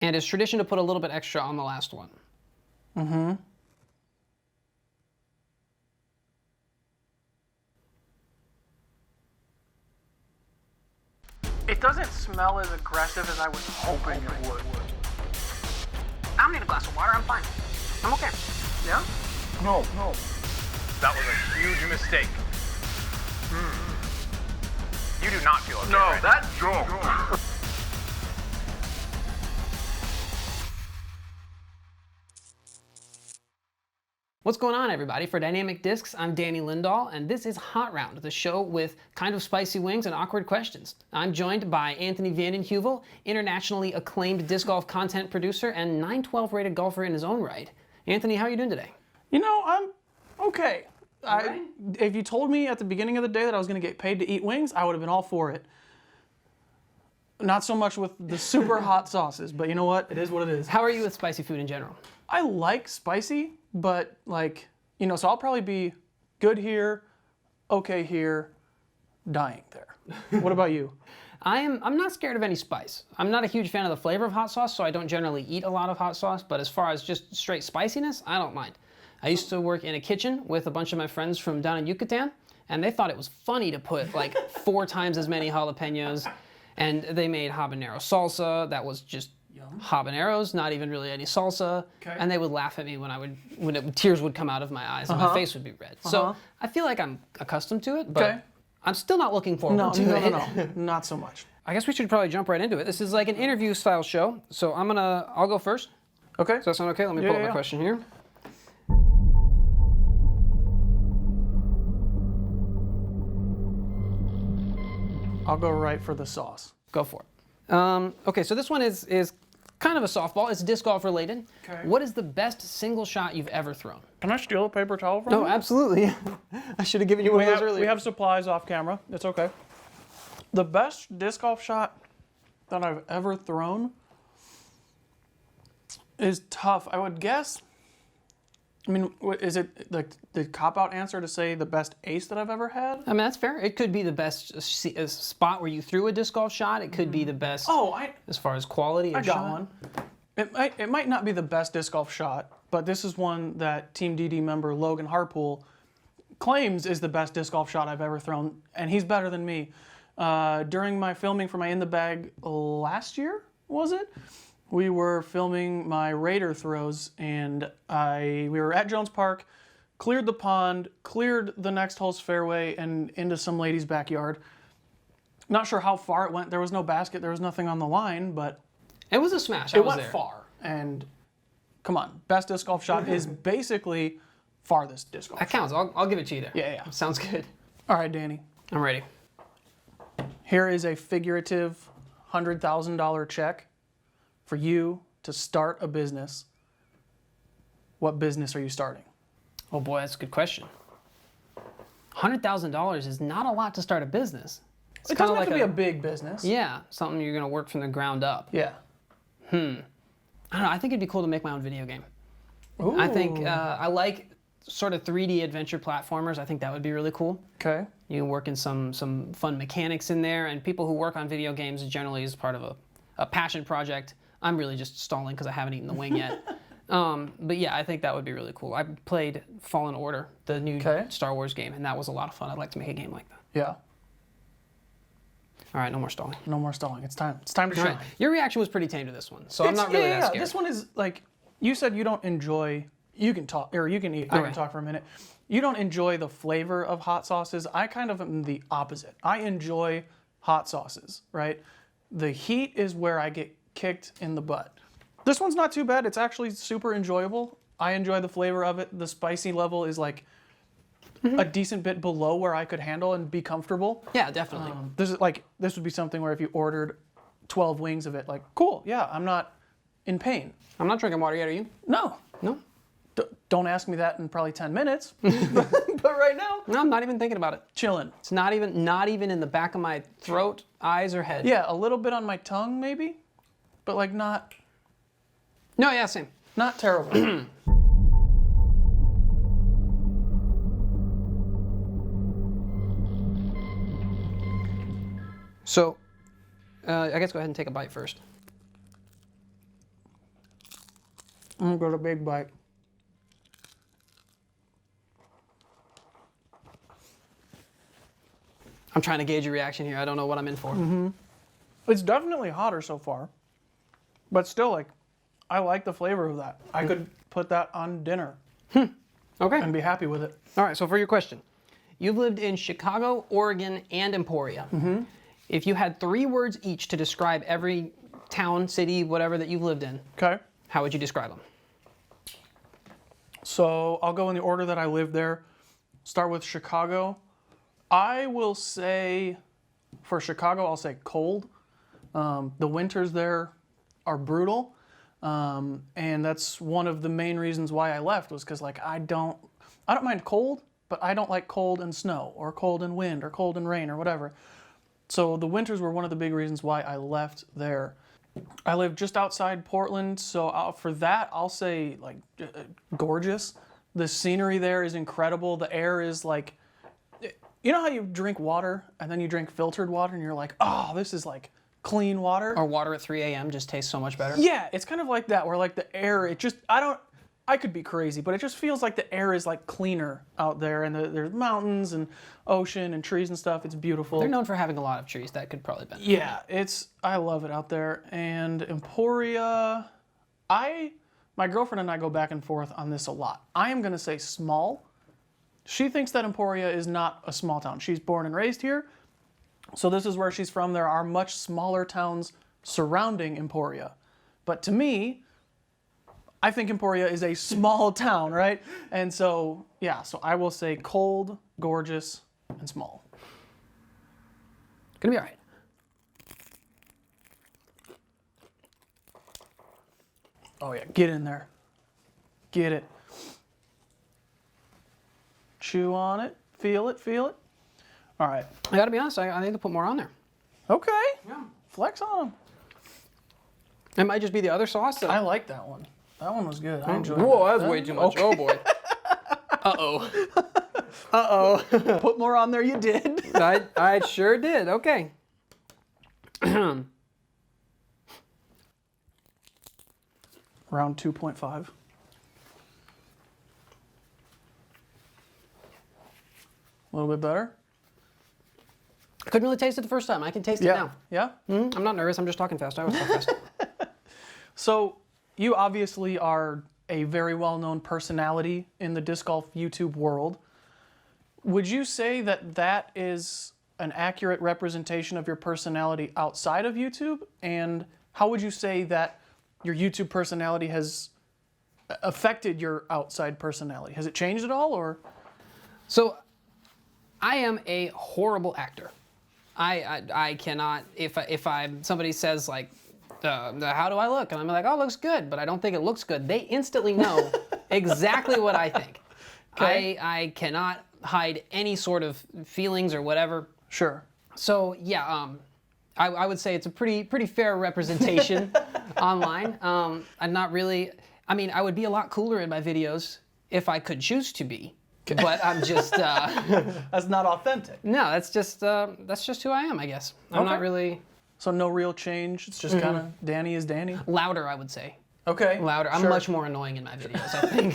And it's tradition to put a little bit extra on the last one. Mm-hmm. It doesn't smell as aggressive as I was hoping it would. I don't need a glass of water. I'm fine. I'm okay. Yeah? No. That was a huge mistake. You do not feel okay. No, right that joke. What's going on, everybody? For Dynamic Discs, I'm Danny Lindahl, and this is Hot Round, the show with kind of spicy wings and awkward questions. I'm joined by Anthony Vanden Heuvel, internationally acclaimed disc golf content producer and 912 rated golfer in his own right. Anthony, how are you doing today? You know, I'm okay. Right. If you told me at the beginning of the day that I was going to get paid to eat wings, I would have been all for it. Not so much with the super hot sauces, but you know what? It is what it is. How are you with spicy food in general? I like spicy, but so I'll probably be good here, okay here, dying there. What about you? I'm not scared of any spice. I'm not a huge fan of the flavor of hot sauce, so I don't generally eat a lot of hot sauce, but as far as just straight spiciness, I don't mind. I used to work in a kitchen with a bunch of my friends from down in Yucatan, and they thought it was funny to put like 4 times as many jalapenos, and they made habanero salsa that was just habaneros, not even really any salsa, and they would laugh at me when tears would come out of my eyes and my face would be red. So I feel like I'm accustomed to it, but I'm still not looking forward to it. No, not so much. I guess we should probably jump right into it. This is like an interview style show, so I'll go first. Okay. Does that sound okay? Let me pull up my question here. I'll go right for the sauce. Go for it. Okay, so this one is kind of a softball. It's disc golf related. Okay. What is the best single shot you've ever thrown? Can I steal a paper towel from you? No, absolutely. I should have given you one of those earlier. We have supplies off camera. It's okay. The best disc golf shot that I've ever thrown is tough. I would guess. I mean, is it the cop-out answer to say the best ace that I've ever had? I mean, that's fair. It could be the best spot where you threw a disc golf shot. It could be the best as far as quality of shot. I got one. It might not be the best disc golf shot, but this is one that Team DD member Logan Harpool claims is the best disc golf shot I've ever thrown, and he's better than me. During my filming for my In the Bag last year, was it? We were filming my Raider throws, and we were at Jones Park, cleared the pond, cleared the next hole's fairway, and into some lady's backyard. Not sure how far it went. There was no basket. There was nothing on the line, but it was a smash. It went far. And come on, best disc golf shot is basically farthest disc golf. That counts. I'll give it to you there. Yeah. Sounds good. All right, Danny. I'm ready. Here is a figurative $100,000 check for you to start a business. What business are you starting? Oh boy, that's a good question. $100,000 is not a lot to start a business. It doesn't have to be a big business. Yeah, something you're going to work from the ground up. Yeah. I don't know. I think it'd be cool to make my own video game. Ooh. I think I like sort of 3D adventure platformers. I think that would be really cool. Okay. You can work in some fun mechanics in there, and people who work on video games generally is part of a passion project. I'm really just stalling because I haven't eaten the wing yet. But yeah, I think that would be really cool. I played Fallen Order, the new Star Wars game, and that was a lot of fun. I'd like to make a game like that. Yeah. All right, no more stalling. No more stalling. It's time. It's time to shine. Right. Your reaction was pretty tame to this one, so I'm not really that scared. This one is like, you said you don't enjoy, you can talk, or you can eat, I can talk for a minute. You don't enjoy the flavor of hot sauces. I kind of am the opposite. I enjoy hot sauces, right? The heat is where I get kicked in the butt. This one's not too bad. It's actually super enjoyable. I enjoy the flavor of it. The spicy level is like a decent bit below where I could handle and be comfortable. Yeah, definitely. This would be something where if you ordered 12 wings of it, like, cool, yeah, I'm not in pain. I'm not drinking water yet, are you? No. No? Don't ask me that in probably 10 minutes. But right now, no, I'm not even thinking about it. Chilling. It's not even in the back of my throat, eyes, or head. Yeah, a little bit on my tongue maybe, but like not. No, yeah, same. Not terrible. So, I guess go ahead and take a bite first. I'm gonna go to big bite. I'm trying to gauge your reaction here. I don't know what I'm in for. It's definitely hotter so far, but still, like, I like the flavor of that. I could put that on dinner Okay. and be happy with it. All right, so for your question, you've lived in Chicago, Oregon, and Emporia. If you had 3 words each to describe every town, city, whatever that you've lived in, Okay. how would you describe them? So I'll go in the order that I lived there. Start with Chicago. I will say, for Chicago, I'll say cold. The winters there are brutal. And that's one of the main reasons why I left, was because, like, I don't mind cold, but I don't like cold and snow or cold and wind or cold and rain or whatever. So the winters were one of the big reasons why I left there. I live just outside Portland, so for that, I'll say, like, gorgeous. The scenery there is incredible. The air is like, you know how you drink water and then you drink filtered water and you're like, oh, this is like clean water? Or water at 3 a.m. just tastes so much better? Yeah, it's kind of like that, where like the air, I could be crazy, but it just feels like the air is like cleaner out there, and there's mountains and ocean and trees and stuff. It's beautiful. They're known for having a lot of trees. That could probably benefit. Yeah, I love it out there. And Emporia, my girlfriend and I go back and forth on this a lot. I am gonna say small. She thinks that Emporia is not a small town. She's born and raised here, so this is where she's from. There are much smaller towns surrounding Emporia. But to me, I think Emporia is a small town, right? And so, yeah, so I will say cold, gorgeous, and small. Gonna be all right. Oh yeah, get in there. Get it. Chew on it. Feel it, feel it. All right. I gotta be honest, I need to put more on there. Okay. Yeah. Flex on them. It might just be the other sauce. I like that one. That one was good. I enjoyed Whoa, that. that's way too much. Okay. Oh boy. Uh-oh. Uh-oh. Put more on there, you did. I sure did. Okay. Round 2.5. A little bit better. I couldn't really taste it the first time. I can taste it now. Yeah? I'm not nervous. I'm just talking fast. I always talk fast. So, you obviously are a very well-known personality in the disc golf YouTube world. Would you say that that is an accurate representation of your personality outside of YouTube? And how would you say that your YouTube personality has affected your outside personality? Has it changed at all, or? So, I am a horrible actor. I cannot, if somebody says like, how do I look? And I'm like, oh, it looks good, but I don't think it looks good. They instantly know exactly what I think. Okay. I cannot hide any sort of feelings or whatever. Sure. So yeah, I would say it's a pretty fair representation online. I'm not really, I mean, I would be a lot cooler in my videos if I could choose to be. But I'm just That's not authentic. no. That's just who I am, I guess. I'm not Okay. really So no real change. It's just kind of Danny is Danny. louder, I would say. Okay. Louder. I'm sure. much more annoying in my videos, I think.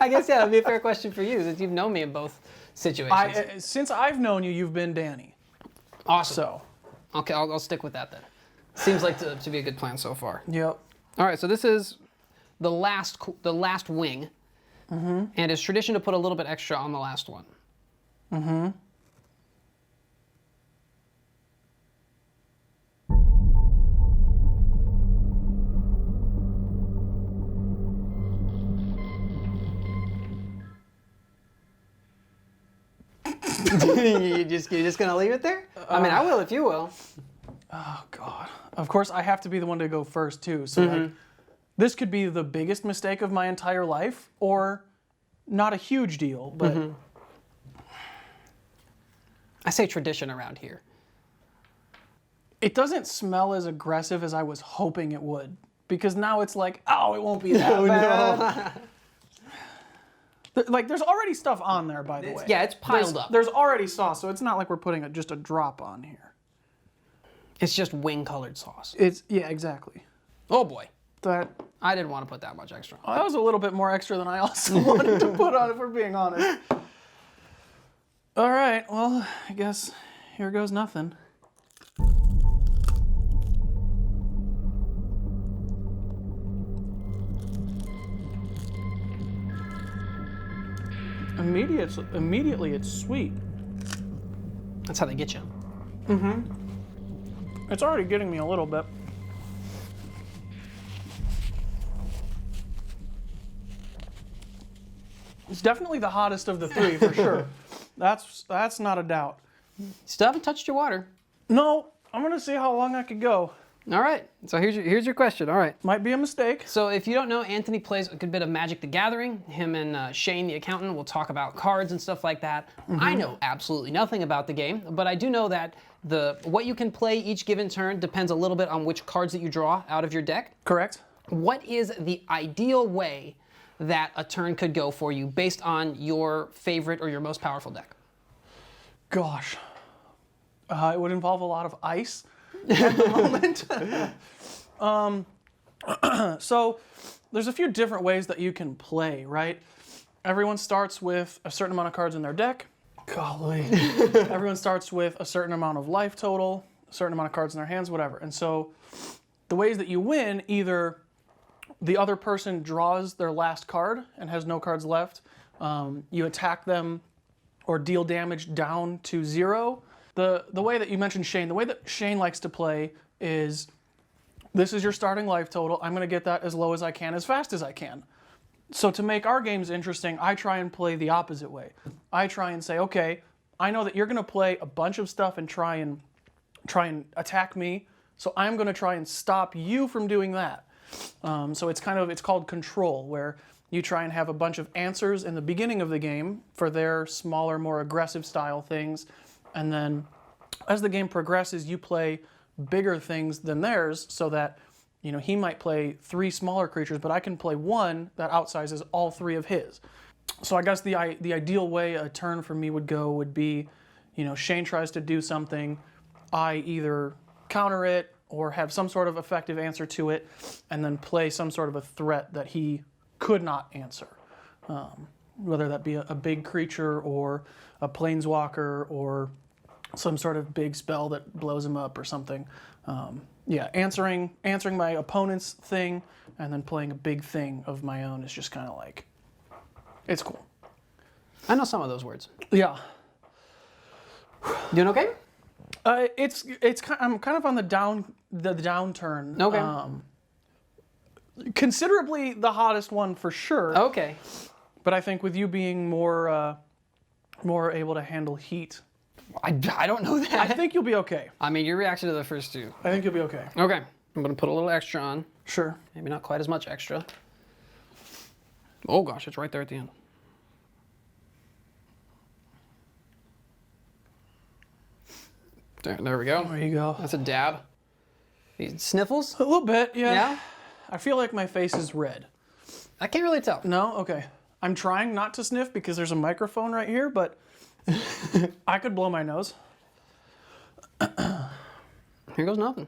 I guess yeah, that'd be a fair question for you, since you've known me in both situations. Since I've known you, you've been Danny. Awesome. So. Okay, I'll stick with that then. Seems like to be a good plan so far. Yep. All right, so this is the last wing, and it's tradition to put a little bit extra on the last one. You're just gonna leave it there? I mean, I will if you will. Oh God. Of course, I have to be the one to go first too. So like, this could be the biggest mistake of my entire life, or not a huge deal, but I say tradition around here. it doesn't smell as aggressive as I was hoping it would. Because now it's like, oh, it won't be that bad. Like, there's already stuff on there, by the way. Yeah, it's piled up. There's already sauce, so it's not like we're putting just a drop on here. It's just wing colored sauce. Yeah, exactly. Oh boy. That I didn't want to put that much extra on. that was a little bit more extra than I also wanted to put on, if we're being honest. All right, well, I guess here goes nothing. Immediately it's sweet. That's how they get you. It's already getting me a little bit. It's definitely the hottest of the three, for sure. That's not a doubt. Still haven't touched your water. No, I'm gonna see how long I could go. All right. So here's your question. All right. Might be a mistake. So if you don't know, Anthony plays a good bit of Magic the Gathering. Him and Shane, the accountant, will talk about cards and stuff like that. I know absolutely nothing about the game, but I do know that what you can play each given turn depends a little bit on which cards that you draw out of your deck. Correct. What is the ideal way that a turn could go for you based on your favorite or your most powerful deck? Gosh. It would involve a lot of ice at the moment. So there's a few different ways that you can play, right? Everyone starts with a certain amount of cards in their deck. Golly. Everyone starts with a certain amount of life total, a certain amount of cards in their hands, whatever. And so the ways that you win, either the other person draws their last card and has no cards left, you attack them or deal damage down to 0. The way that you mentioned Shane, the way that Shane likes to play is, this is your starting life total. I'm going to get that as low as I can, as fast as I can. So to make our games interesting, I try and play the opposite way. I try and say, okay, I know that you're going to play a bunch of stuff and try and attack me, so I'm going to try and stop you from doing that. So it's called control, where you try and have a bunch of answers in the beginning of the game for their smaller, more aggressive style things, and then as the game progresses, you play bigger things than theirs, so that, you know, he might play 3 smaller creatures, but I can play 1 that outsizes all 3 of his. So I guess the ideal way a turn for me would be, you know, Shane tries to do something, I either counter it or have some sort of effective answer to it, and then play some sort of a threat that he could not answer. Whether that be a big creature or a planeswalker or some sort of big spell that blows him up or something. Answering my opponent's thing and then playing a big thing of my own is just kind of like, it's cool. I know some of those words. Yeah. Doing okay? I'm kind of on the downturn. Okay. Considerably the hottest one for sure. Okay. But I think with you being more able to handle heat, I don't know that. I think you'll be okay. I mean, your reaction to the first 2. I think you'll be okay. Okay. I'm going to put a little extra on. Sure. Maybe not quite as much extra. Oh gosh, it's right there at the end. There we go. There you go. That's a dab. Sniffles? A little bit, yeah. Yeah? I feel like my face is red. I can't really tell. No? Okay. I'm trying not to sniff because there's a microphone right here, but I could blow my nose. Here goes nothing.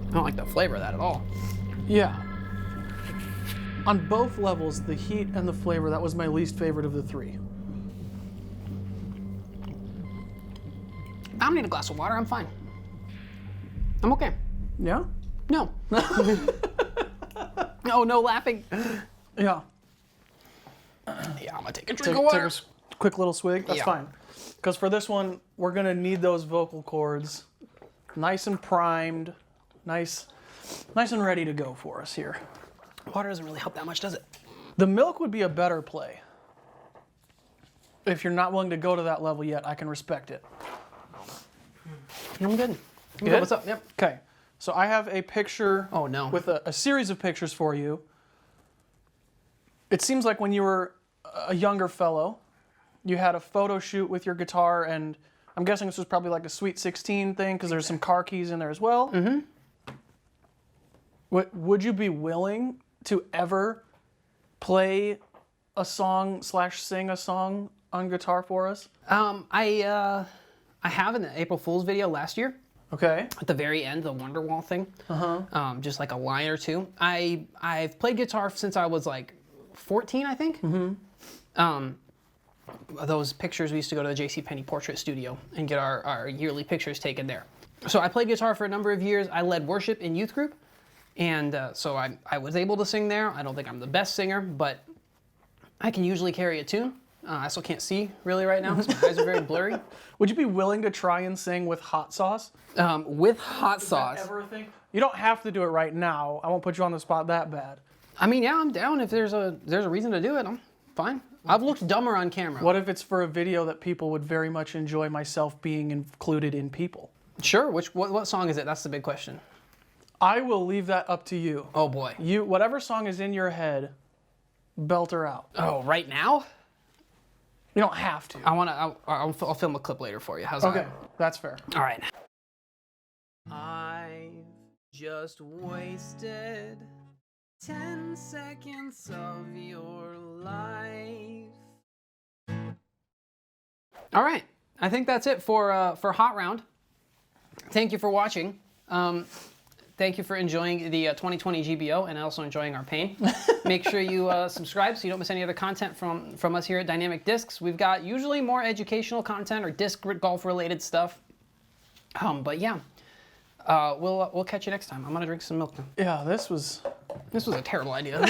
I don't like the flavor of that at all. Yeah. On both levels, the heat and the flavor, that was my least favorite of the 3. I don't need a glass of water. I'm fine. I'm okay. Yeah? No. Oh, no laughing. Yeah. Yeah, I'm gonna take a drink Take of water. a quick little swig. That's Yeah. fine. Because for this one, we're going to need those vocal cords nice and primed, nice and ready to go for us here. Water doesn't really help that much, does it? The milk would be a better play. If you're not willing to go to that level yet, I can respect it. I'm good. Good? What's up? Yep. Okay, so I have a picture Oh, no. with a series of pictures for you. It seems like when you were a younger fellow, you had a photo shoot with your guitar, and I'm guessing this was probably like a Sweet 16 thing because there's some car keys in there as well. Mm-hmm. Would you be willing to ever play a song / sing a song on guitar for us? I have in the April Fool's video last year. Okay. At the very end, the Wonderwall thing. Just like a line or two. I've played guitar since I was like 14, I think. Those pictures, we used to go to the JCPenney Portrait Studio and get our yearly pictures taken there. So I played guitar for a number of years. I led worship in youth group, and so I was able to sing there. I don't think I'm the best singer, but I can usually carry a tune. I still can't see really right now because my eyes are very blurry. Would you be willing to try and sing with hot sauce? With hot sauce. Ever a thing? You don't have to do it right now. I won't put you on the spot that bad. I mean, yeah, I'm down. If there's a reason to do it, I'm fine. I've looked dumber on camera. What if it's for a video that people would very much enjoy myself being included in people? Sure. What song is it? That's the big question. I will leave that up to you. Oh boy. Whatever song is in your head, belt her out. Oh, right now? You don't have to. I'll film a clip later for you. How's that? Okay, that's fair. All right. I've just wasted 10 seconds of your life. All right. I think that's it for Hot Round. Thank you for watching. Thank you for enjoying the 2020 GBO and also enjoying our pain. Make sure you subscribe so you don't miss any other content from us here at Dynamic Discs. We've got usually more educational content or disc golf related stuff. But yeah, we'll catch you next time. I'm gonna drink some milk now. Yeah, this was a terrible idea.